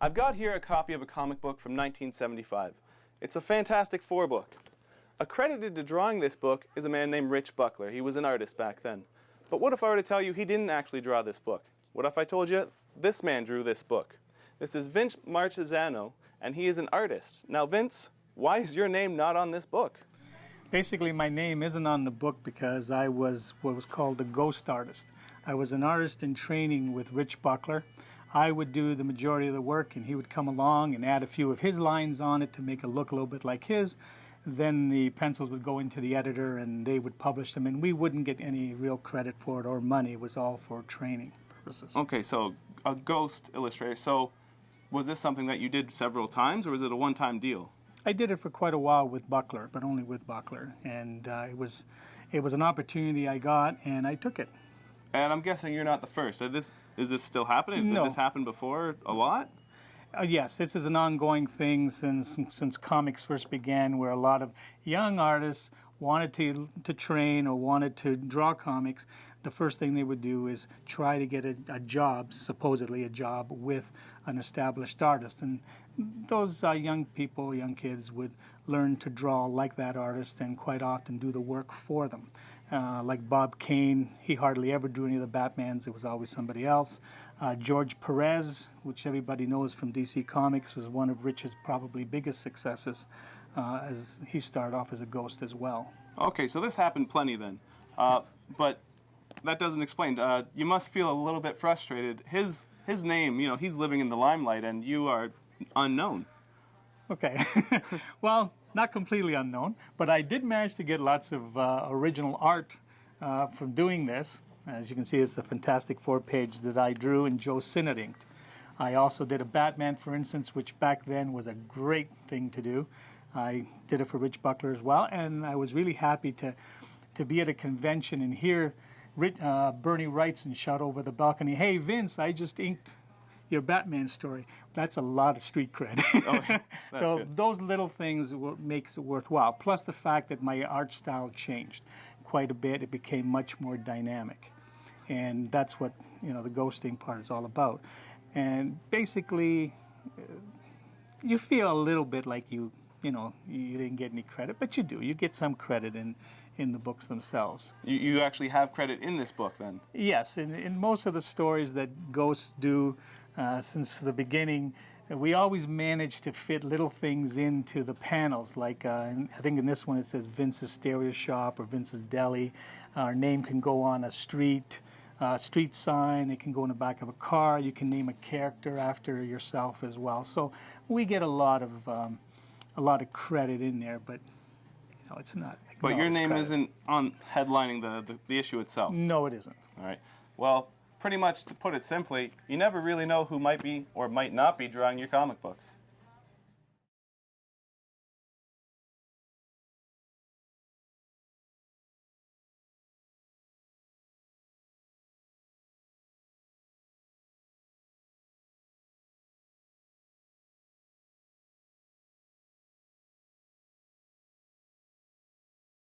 I've got here a copy of a comic book from 1975. It's a Fantastic Four book. Accredited to drawing this book is a man named Rich Buckler. He was an artist back then. But what if I were to tell you he didn't actually draw this book? What if I told you this man drew this book? This is Vince Marchesano, and he is an artist. Now, Vince, why is your name not on this book? Basically, my name isn't on the book because I was what was called the ghost artist. I was an artist in training with Rich Buckler. I would do the majority of the work, and he would come along and add a few of his lines on it to make it look a little bit like his. Then the pencils would go into the editor, and they would publish them, and we wouldn't get any real credit for it or money. It was all for training purposes. Okay, so a ghost illustrator. So was this something that you did several times, or was it a one-time deal? I did it for quite a while with Buckler, but only with Buckler, and it was an opportunity I got, and I took it. And I'm guessing you're not the first. Is this still happening? No. Did this happen before a lot? Yes, this is an ongoing thing since comics first began, where a lot of young artists wanted to train or wanted to draw comics. The first thing they would do is try to get a job, supposedly a job, with an established artist. And those young people, young kids, would learn to draw like that artist and quite often do the work for them. Like Bob Kane, he hardly ever drew any of the Batmans. It was always somebody else. George Perez, which everybody knows from DC Comics, was one of Rich's probably biggest successes, as he started off as a ghost as well. Okay, so this happened plenty then. Yes. But that doesn't explain. You must feel a little bit frustrated. His name, he's living in the limelight, and you are unknown. Okay. Well, not completely unknown, but I did manage to get lots of original art from doing this. As you can see, it's a Fantastic Four page that I drew and Joe Sinnott inked. I also did a Batman, for instance, which back then was a great thing to do. I did it for Rich Buckler as well, and I was really happy to be at a convention and hear Bernie Wrightson shout over the balcony, "Hey, Vince, I just inked your Batman story." That's a lot of street cred. Oh, so good. those little things make it worthwhile. Plus the fact that my art style changed quite a bit. It became much more dynamic. And that's what the ghosting part is all about. And basically, you feel a little bit like you didn't get any credit, but you do. You get some credit in the books themselves. You actually have credit in this book then? Yes, in most of the stories that ghosts do since the beginning, we always manage to fit little things into the panels. Like I think in this one it says Vince's Stereo Shop or Vince's Deli. Our name can go on a street sign. It can go in the back of a car. You can name a character after yourself as well. So we get a lot of credit in there, but it's not. But your name isn't on headlining the issue itself? No, it isn't. All right. Well, pretty much to put it simply, you never really know who might be or might not be drawing your comic books.